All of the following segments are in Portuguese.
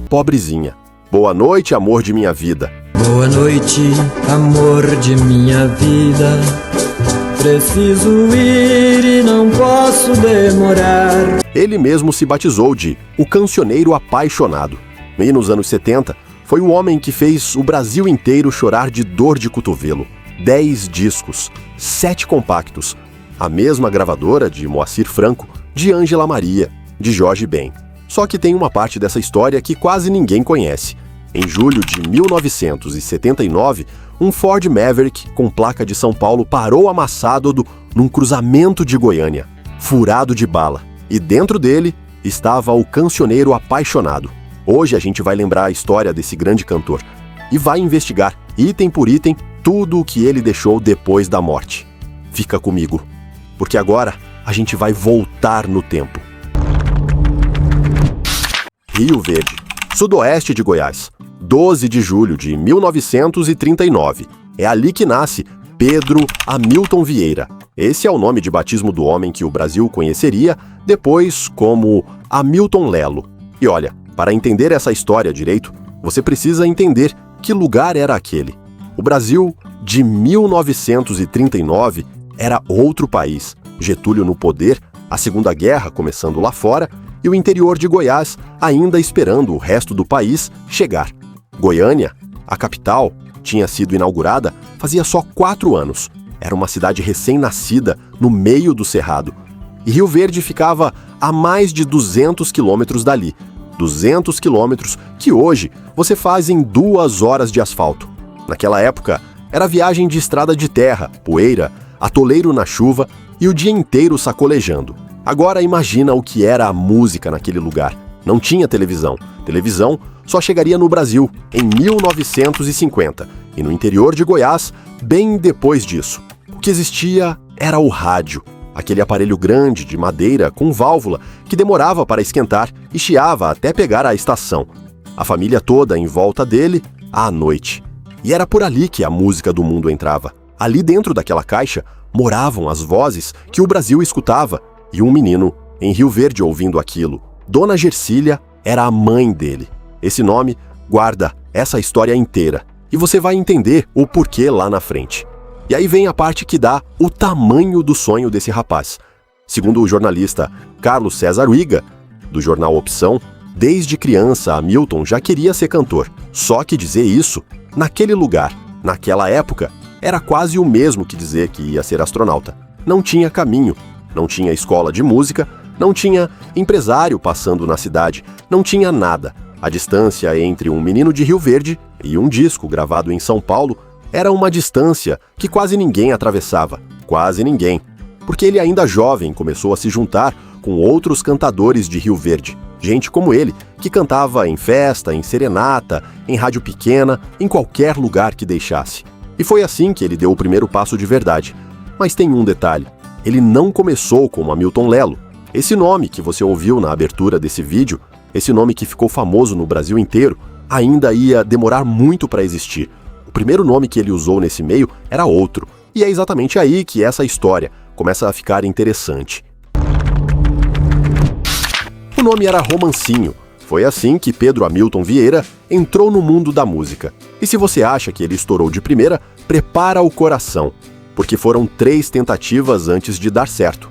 Pobrezinha. Boa noite, amor de minha vida. Boa noite, amor de minha vida. Preciso ir e não posso demorar. Ele mesmo se batizou de O Cancioneiro Apaixonado. E nos anos 70, foi o homem que fez o Brasil inteiro chorar de dor de cotovelo. 10 discos, 7 compactos. A mesma gravadora de Moacir Franco, de Ângela Maria, de Jorge Ben. Só que tem uma parte dessa história que quase ninguém conhece. Em julho de 1979, um Ford Maverick com placa de São Paulo parou amassado num cruzamento de Goiânia, furado de bala. E dentro dele estava o Cancioneiro Apaixonado. Hoje a gente vai lembrar a história desse grande cantor e vai investigar, item por item, tudo o que ele deixou depois da morte. Fica comigo, porque agora a gente vai voltar no tempo. Rio Verde, sudoeste de Goiás, 12 de julho de 1939. É ali que nasce Pedro Hamilton Vieira. Esse é o nome de batismo do homem que o Brasil conheceria depois como Hamilton Lelo. E olha, para entender essa história direito, você precisa entender que lugar era aquele. O Brasil de 1939 era outro país. Getúlio no poder, a Segunda Guerra começando lá fora e o interior de Goiás ainda esperando o resto do país chegar. Goiânia, a capital, tinha sido inaugurada fazia só 4 anos. Era uma cidade recém-nascida no meio do Cerrado. E Rio Verde ficava a mais de 200 quilômetros dali. 200 quilômetros que hoje você faz em 2 horas de asfalto. Naquela época, era viagem de estrada de terra, poeira, atoleiro na chuva e o dia inteiro sacolejando. Agora imagina o que era a música naquele lugar. Não tinha televisão. Televisão só chegaria no Brasil em 1950 e no interior de Goiás bem depois disso. O que existia era o rádio, aquele aparelho grande de madeira com válvula que demorava para esquentar e chiava até pegar a estação. A família toda em volta dele à noite. E era por ali que a música do mundo entrava. Ali dentro daquela caixa moravam as vozes que o Brasil escutava. E um menino, em Rio Verde, ouvindo aquilo. Dona Gersília era a mãe dele. Esse nome guarda essa história inteira. E você vai entender o porquê lá na frente. E aí vem a parte que dá o tamanho do sonho desse rapaz. Segundo o jornalista Carlos César Uiga, do jornal Opção, desde criança Hamilton já queria ser cantor. Só que dizer isso, naquele lugar, naquela época, era quase o mesmo que dizer que ia ser astronauta. Não tinha caminho. Não tinha escola de música, não tinha empresário passando na cidade, não tinha nada. A distância entre um menino de Rio Verde e um disco gravado em São Paulo era uma distância que quase ninguém atravessava. Quase ninguém. Porque ele ainda jovem começou a se juntar com outros cantadores de Rio Verde. Gente como ele, que cantava em festa, em serenata, em rádio pequena, em qualquer lugar que deixasse. E foi assim que ele deu o primeiro passo de verdade. Mas tem um detalhe. Ele não começou como Hamilton Lelo. Esse nome que você ouviu na abertura desse vídeo, esse nome que ficou famoso no Brasil inteiro, ainda ia demorar muito para existir. O primeiro nome que ele usou nesse meio era outro. E é exatamente aí que essa história começa a ficar interessante. O nome era Romancinho. Foi assim que Pedro Hamilton Vieira entrou no mundo da música. E se você acha que ele estourou de primeira, prepara o coração. Porque foram 3 tentativas antes de dar certo.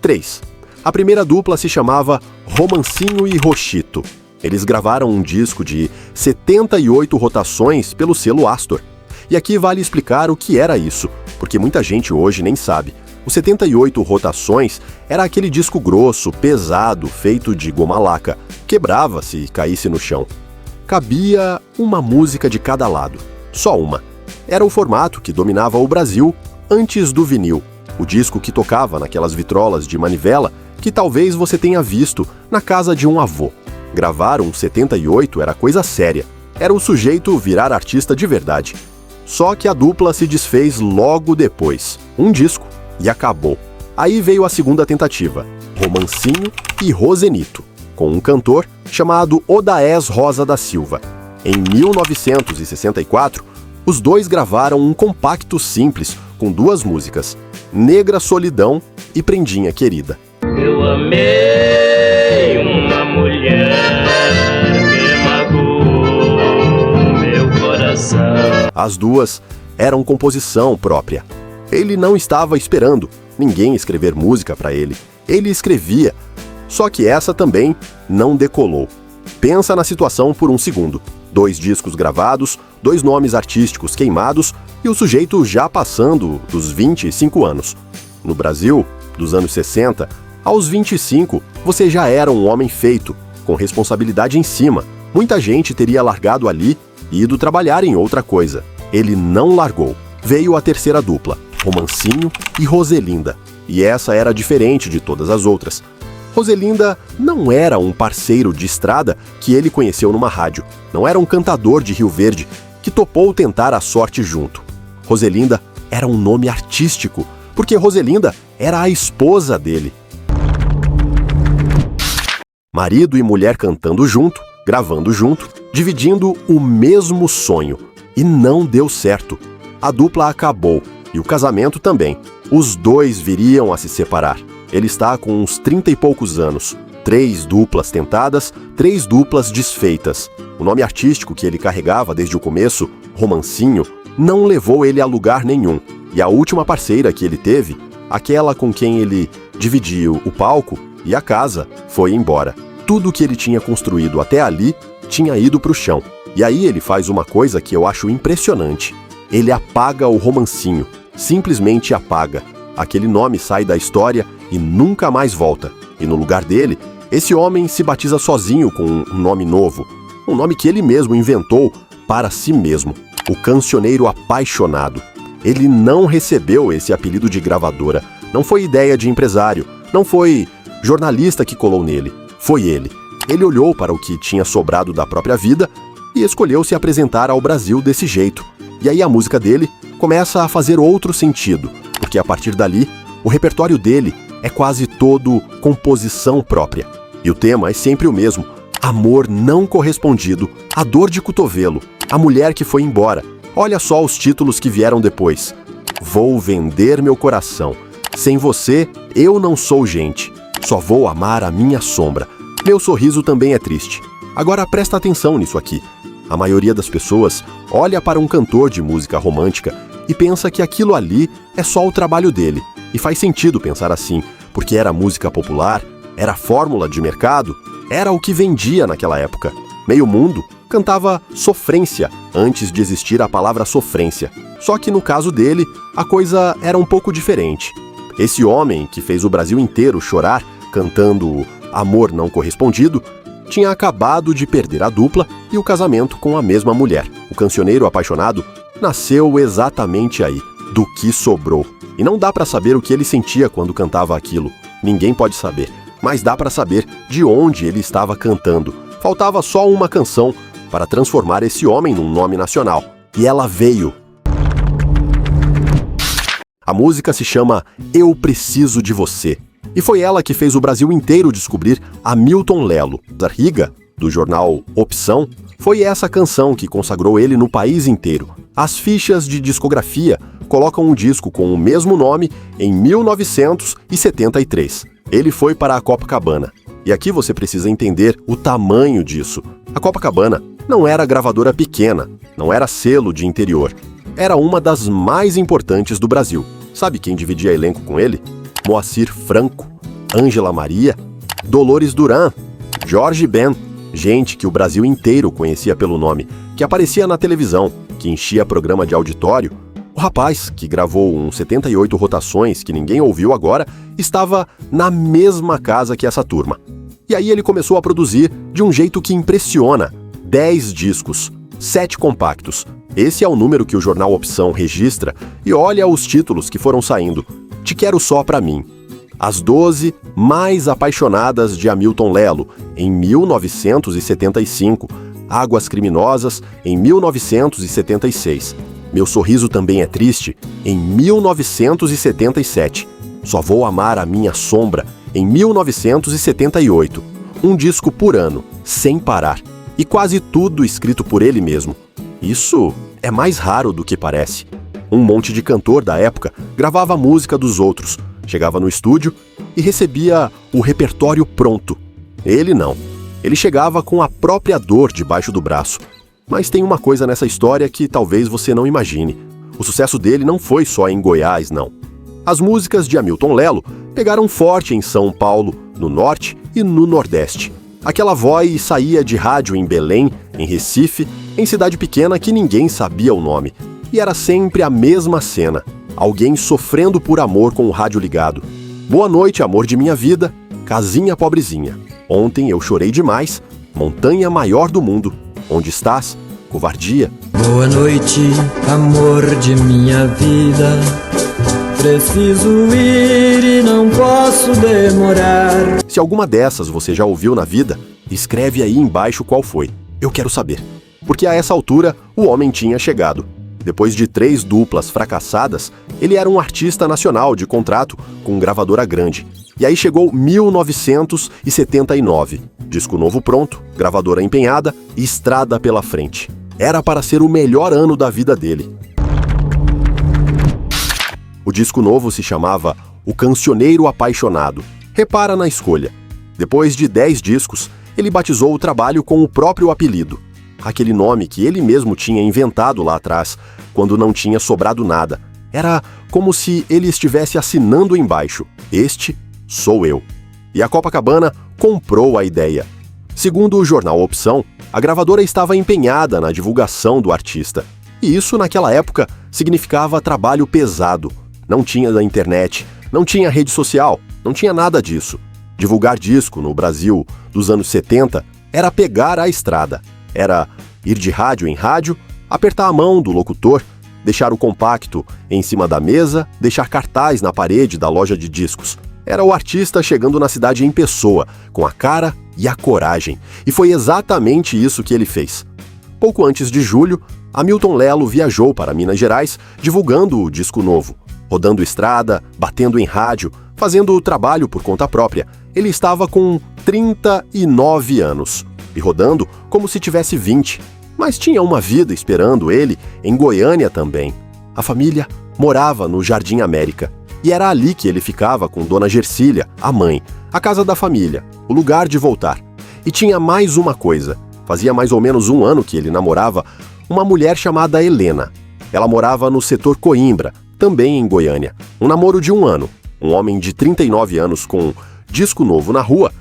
3. A primeira dupla se chamava Romancinho e Rochito. Eles gravaram um disco de 78 rotações pelo selo Astor. E aqui vale explicar o que era isso, porque muita gente hoje nem sabe. Os 78 rotações era aquele disco grosso, pesado, feito de goma laca, quebrava se caísse no chão. Cabia uma música de cada lado, só uma. Era o formato que dominava o Brasil antes do vinil, o disco que tocava naquelas vitrolas de manivela que talvez você tenha visto na casa de um avô. Gravar um 78 era coisa séria, era o sujeito virar artista de verdade. Só que a dupla se desfez logo depois, um disco, e acabou. Aí veio a segunda tentativa, Romancinho e Rosenito, com um cantor chamado Odaés Rosa da Silva. Em 1964, os dois gravaram um compacto simples com 2 músicas, Negra Solidão e Prendinha Querida. Eu amei uma mulher que magoou As duas eram composição própria. Ele não estava esperando ninguém escrever música para ele. Ele escrevia. Só que essa também não decolou. Pensa na situação por um segundo. 2 discos gravados, 2 nomes artísticos queimados e o sujeito já passando dos 25 anos. No Brasil, dos anos 60, aos 25, você já era um homem feito, com responsabilidade em cima. Muita gente teria largado ali e ido trabalhar em outra coisa. Ele não largou. Veio a terceira dupla, Romancinho e Roselinda. E essa era diferente de todas as outras. Roselinda não era um parceiro de estrada que ele conheceu numa rádio. Não era um cantador de Rio Verde que topou tentar a sorte junto. Roselinda era um nome artístico, porque Roselinda era a esposa dele. Marido e mulher cantando junto, gravando junto, dividindo o mesmo sonho. E não deu certo. A dupla acabou, e o casamento também. Os dois viriam a se separar. Ele está com uns 30 e poucos anos. 3 duplas tentadas, 3 duplas desfeitas. O nome artístico que ele carregava desde o começo, Romancinho, não levou ele a lugar nenhum. E a última parceira que ele teve, aquela com quem ele dividiu o palco e a casa, foi embora. Tudo que ele tinha construído até ali tinha ido para o chão. E aí ele faz uma coisa que eu acho impressionante. Ele apaga o Romancinho. Simplesmente apaga. Aquele nome sai da história e nunca mais volta. E no lugar dele, esse homem se batiza sozinho com um nome novo. Um nome que ele mesmo inventou para si mesmo. O Cancioneiro Apaixonado. Ele não recebeu esse apelido de gravadora. Não foi ideia de empresário. Não foi jornalista que colou nele. Foi ele. Ele olhou para o que tinha sobrado da própria vida e escolheu se apresentar ao Brasil desse jeito. E aí a música dele começa a fazer outro sentido, porque a partir dali, o repertório dele é quase todo composição própria. E o tema é sempre o mesmo: amor não correspondido, a dor de cotovelo, a mulher que foi embora. Olha só os títulos que vieram depois. Vou vender meu coração. Sem você, eu não sou gente. Só vou amar a minha sombra. Meu sorriso também é triste. Agora presta atenção nisso aqui. A maioria das pessoas olha para um cantor de música romântica e pensa que aquilo ali é só o trabalho dele. E faz sentido pensar assim, porque era música popular, era fórmula de mercado, era o que vendia naquela época. Meio mundo cantava sofrência antes de existir a palavra sofrência. Só que no caso dele, a coisa era um pouco diferente. Esse homem que fez o Brasil inteiro chorar cantando Amor Não Correspondido tinha acabado de perder a dupla e o casamento com a mesma mulher. O Cancioneiro Apaixonado nasceu exatamente aí, do que sobrou. E não dá para saber o que ele sentia quando cantava aquilo. Ninguém pode saber, mas dá para saber de onde ele estava cantando. Faltava só uma canção para transformar esse homem num nome nacional. E ela veio. A música se chama Eu Preciso de Você. E foi ela que fez o Brasil inteiro descobrir Hamilton Lelo. Zarriga, do jornal Opção, foi essa canção que consagrou ele no país inteiro. As fichas de discografia colocam um disco com o mesmo nome em 1973. Ele foi para a Copacabana. E aqui você precisa entender o tamanho disso. A Copacabana não era gravadora pequena, não era selo de interior. Era uma das mais importantes do Brasil. Sabe quem dividia elenco com ele? Moacir Franco, Ângela Maria, Dolores Duran, Jorge Ben, gente que o Brasil inteiro conhecia pelo nome, que aparecia na televisão, que enchia programa de auditório. O rapaz, que gravou 78 rotações que ninguém ouviu agora, estava na mesma casa que essa turma. E aí ele começou a produzir de um jeito que impressiona. 10 discos, 7 compactos. Esse é o número que o jornal Opção registra e olha os títulos que foram saindo. Te Quero Só Pra Mim. As 12 mais apaixonadas de Hamilton Lelo, em 1975. Águas Criminosas, em 1976. Meu Sorriso Também é Triste, em 1977. Só Vou Amar a Minha Sombra, em 1978. Um disco por ano, sem parar. E quase tudo escrito por ele mesmo. Isso é mais raro do que parece. Um monte de cantor da época gravava a música dos outros, chegava no estúdio e recebia o repertório pronto. Ele não. Ele chegava com a própria dor debaixo do braço. Mas tem uma coisa nessa história que talvez você não imagine. O sucesso dele não foi só em Goiás, não. As músicas de Hamilton Lelo pegaram forte em São Paulo, no Norte e no Nordeste. Aquela voz saía de rádio em Belém, em Recife, em cidade pequena que ninguém sabia o nome. E era sempre a mesma cena. Alguém sofrendo por amor com o rádio ligado. Boa noite, amor de minha vida, casinha pobrezinha. Ontem eu chorei demais, montanha maior do mundo. Onde estás? Covardia. Boa noite, amor de minha vida. Preciso ir e não posso demorar. Se alguma dessas você já ouviu na vida, escreve aí embaixo qual foi. Eu quero saber. Porque a essa altura, o homem tinha chegado. Depois de 3 duplas fracassadas, ele era um artista nacional de contrato com gravadora grande. E aí chegou 1979. Disco novo pronto, gravadora empenhada e estrada pela frente. Era para ser o melhor ano da vida dele. O disco novo se chamava O Cancioneiro Apaixonado. Repara na escolha. Depois de 10 discos, ele batizou o trabalho com o próprio apelido. Aquele nome que ele mesmo tinha inventado lá atrás, quando não tinha sobrado nada. Era como se ele estivesse assinando embaixo. Este sou eu. E a Copacabana comprou a ideia. Segundo o jornal Opção, a gravadora estava empenhada na divulgação do artista. E isso, naquela época, significava trabalho pesado. Não tinha da internet, não tinha rede social, não tinha nada disso. Divulgar disco no Brasil dos anos 70 era pegar a estrada. Era ir de rádio em rádio, apertar a mão do locutor, deixar o compacto em cima da mesa, deixar cartaz na parede da loja de discos. Era o artista chegando na cidade em pessoa, com a cara e a coragem. E foi exatamente isso que ele fez. Pouco antes de julho, Hamilton Lelo viajou para Minas Gerais divulgando o disco novo. Rodando estrada, batendo em rádio, fazendo o trabalho por conta própria. Ele estava com 39 anos. E rodando como se tivesse 20. Mas tinha uma vida esperando ele em Goiânia também. A família morava no Jardim América. E era ali que ele ficava com Dona Gersília, a mãe, a casa da família, o lugar de voltar. E tinha mais uma coisa. Fazia mais ou menos 1 ano que ele namorava uma mulher chamada Helena. Ela morava no setor Coimbra, também em Goiânia. Um namoro de 1 ano. Um homem de 39 anos com disco novo na rua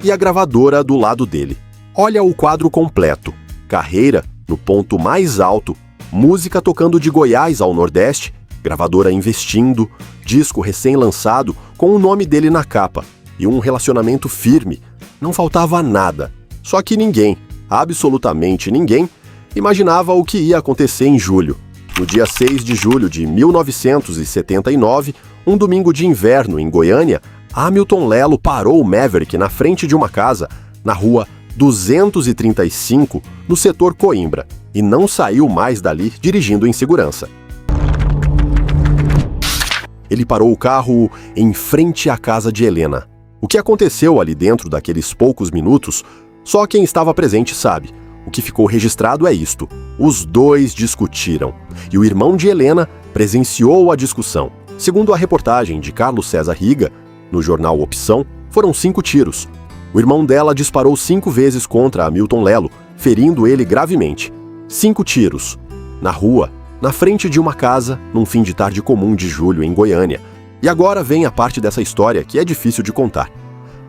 e a gravadora do lado dele. Olha o quadro completo. Carreira no ponto mais alto, música tocando de Goiás ao Nordeste, gravadora investindo, disco recém-lançado com o nome dele na capa e um relacionamento firme. Não faltava nada. Só que ninguém, absolutamente ninguém, imaginava o que ia acontecer em julho. No dia 6 de julho de 1979, um domingo de inverno em Goiânia, Hamilton Lelo parou o Maverick na frente de uma casa, na rua 235, no setor Coimbra, e não saiu mais dali dirigindo em segurança. Ele parou o carro em frente à casa de Helena. O que aconteceu ali dentro daqueles poucos minutos, só quem estava presente sabe. O que ficou registrado é isto: os dois discutiram, e o irmão de Helena presenciou a discussão. Segundo a reportagem de Carlos César Riga, no jornal Opção, foram 5 tiros. O irmão dela disparou 5 vezes contra Hamilton Lelo, ferindo ele gravemente. 5 tiros. Na rua, na frente de uma casa, num fim de tarde comum de julho em Goiânia. E agora vem a parte dessa história que é difícil de contar.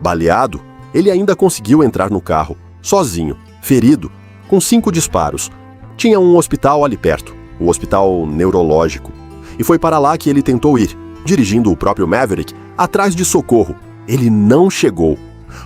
Baleado, ele ainda conseguiu entrar no carro, sozinho, ferido, com 5 disparos. Tinha um hospital ali perto, o Hospital Neurológico. E foi para lá que ele tentou ir, dirigindo o próprio Maverick, atrás de socorro. Ele não chegou.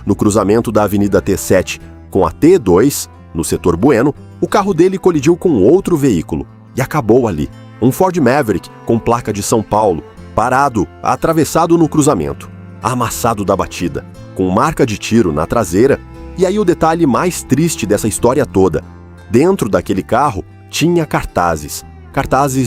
No cruzamento da Avenida T7 com a T2, no setor Bueno, o carro dele colidiu com outro veículo e acabou ali. Um Ford Maverick com placa de São Paulo, parado, atravessado no cruzamento, amassado da batida, com marca de tiro na traseira. E aí o detalhe mais triste dessa história toda: dentro daquele carro tinha cartazes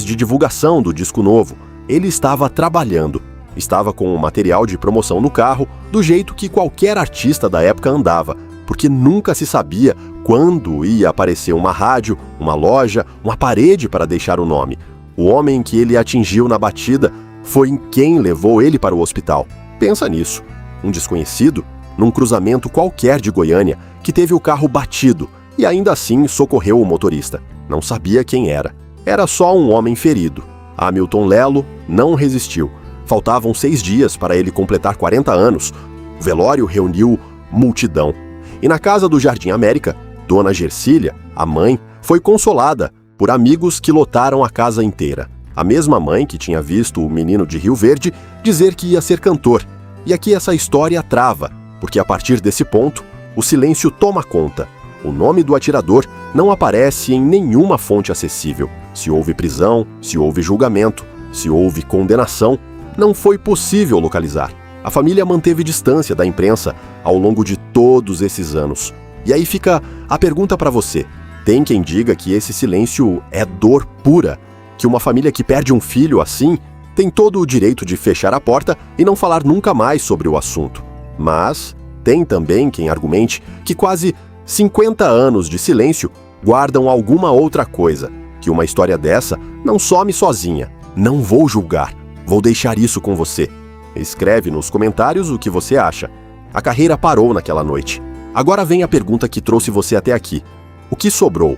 de divulgação do disco novo. Ele estava trabalhando, estava com o material de promoção no carro, do jeito que qualquer artista da época andava, porque nunca se sabia quando ia aparecer uma rádio, uma loja, uma parede para deixar o nome. O homem que ele atingiu na batida foi quem levou ele para o hospital. Pensa nisso. Um desconhecido, num cruzamento qualquer de Goiânia, que teve o carro batido, e ainda assim socorreu o motorista. Não sabia quem era. Era só um homem ferido. Hamilton Lelo não resistiu. Faltavam 6 dias para ele completar 40 anos. O velório reuniu multidão. E na casa do Jardim América, Dona Gersília, a mãe, foi consolada por amigos que lotaram a casa inteira. A mesma mãe que tinha visto o menino de Rio Verde dizer que ia ser cantor. E aqui essa história trava, porque a partir desse ponto, o silêncio toma conta. O nome do atirador não aparece em nenhuma fonte acessível. Se houve prisão, se houve julgamento, se houve condenação, não foi possível localizar. A família manteve distância da imprensa ao longo de todos esses anos. E aí fica a pergunta para você. Tem quem diga que esse silêncio é dor pura, que uma família que perde um filho assim tem todo o direito de fechar a porta e não falar nunca mais sobre o assunto. Mas tem também quem argumente que quase 50 anos de silêncio guardam alguma outra coisa, que uma história dessa não some sozinha. Não vou julgar, vou deixar isso com você. Escreve nos comentários o que você acha. A carreira parou naquela noite. Agora vem a pergunta que trouxe você até aqui. O que sobrou?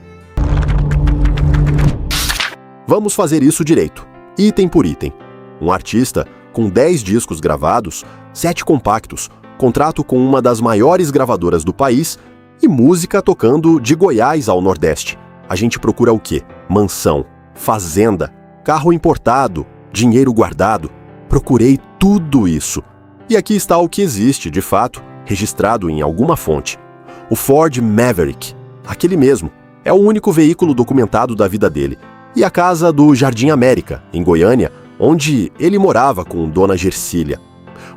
Vamos fazer isso direito, item por item. Um artista com 10 discos gravados, 7 compactos, contrato com uma das maiores gravadoras do país e música tocando de Goiás ao Nordeste. A gente procura o quê? Mansão, fazenda, carro importado, dinheiro guardado. Procurei tudo isso. E aqui está o que existe, de fato, registrado em alguma fonte. O Ford Maverick, aquele mesmo, é o único veículo documentado da vida dele. E a casa do Jardim América, em Goiânia, onde ele morava com Dona Gersília.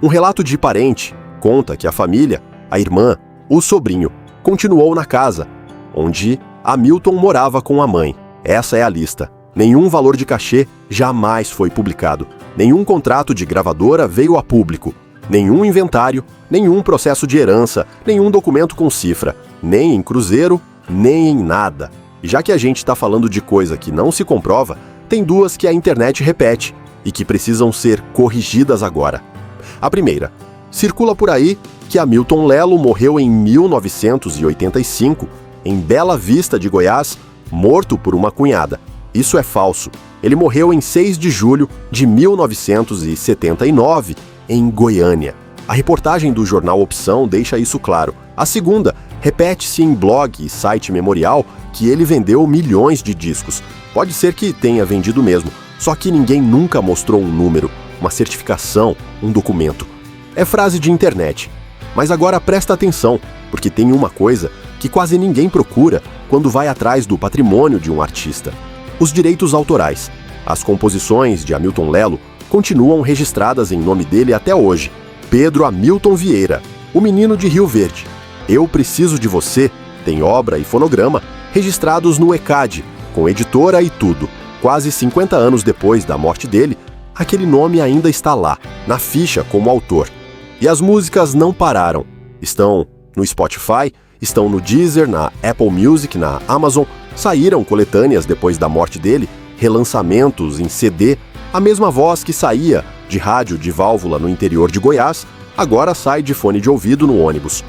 Um relato de parente conta que a família, a irmã, o sobrinho, continuou na casa, onde Hamilton morava com a mãe. Essa é a lista. Nenhum valor de cachê jamais foi publicado. Nenhum contrato de gravadora veio a público. Nenhum inventário, nenhum processo de herança, nenhum documento com cifra. Nem em cruzeiro, nem em nada. E já que a gente está falando de coisa que não se comprova, tem duas que a internet repete e que precisam ser corrigidas agora. A primeira, circula por aí que Hamilton Lelo morreu em 1985, em Bela Vista de Goiás, morto por uma cunhada. Isso é falso. Ele morreu em 6 de julho de 1979, em Goiânia. A reportagem do jornal Opção deixa isso claro. A segunda, repete-se em blog e site memorial que ele vendeu milhões de discos. Pode ser que tenha vendido mesmo, só que ninguém nunca mostrou um número, uma certificação, um documento. É frase de internet. Mas agora presta atenção, porque tem uma coisa que quase ninguém procura quando vai atrás do patrimônio de um artista. Os direitos autorais. As composições de Hamilton Lelo continuam registradas em nome dele até hoje. Pedro Hamilton Vieira, o menino de Rio Verde. Eu Preciso de Você, tem obra e fonograma registrados no ECAD, com editora e tudo. Quase 50 anos depois da morte dele, aquele nome ainda está lá, na ficha como autor. E as músicas não pararam. Estão no Spotify, estão no Deezer, na Apple Music, na Amazon, saíram coletâneas depois da morte dele, relançamentos em CD. A mesma voz que saía de rádio de válvula no interior de Goiás, agora sai de fone de ouvido no ônibus.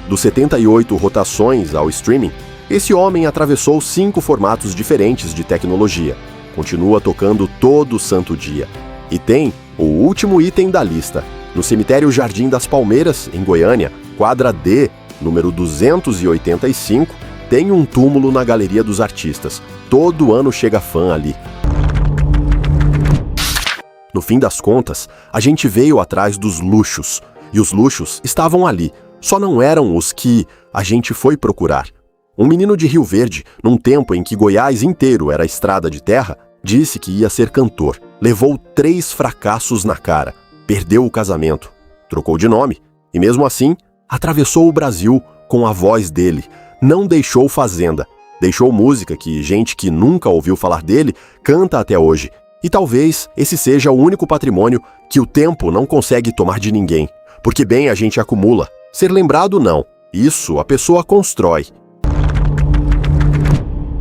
Dos 78 rotações ao streaming, esse homem atravessou 5 formatos diferentes de tecnologia. Continua tocando todo santo dia. E tem o último item da lista. No cemitério Jardim das Palmeiras, em Goiânia, quadra D, número 285, tem um túmulo na Galeria dos Artistas. Todo ano chega fã ali. No fim das contas, a gente veio atrás dos luxos. E os luxos estavam ali, só não eram os que a gente foi procurar. Um menino de Rio Verde, num tempo em que Goiás inteiro era estrada de terra, disse que ia ser cantor. Levou 3 fracassos na cara. Perdeu o casamento. Trocou de nome. E mesmo assim, atravessou o Brasil com a voz dele. Não deixou fazenda. Deixou música que gente que nunca ouviu falar dele canta até hoje. E talvez esse seja o único patrimônio que o tempo não consegue tomar de ninguém. Porque bem a gente acumula. Ser lembrado, não. Isso a pessoa constrói.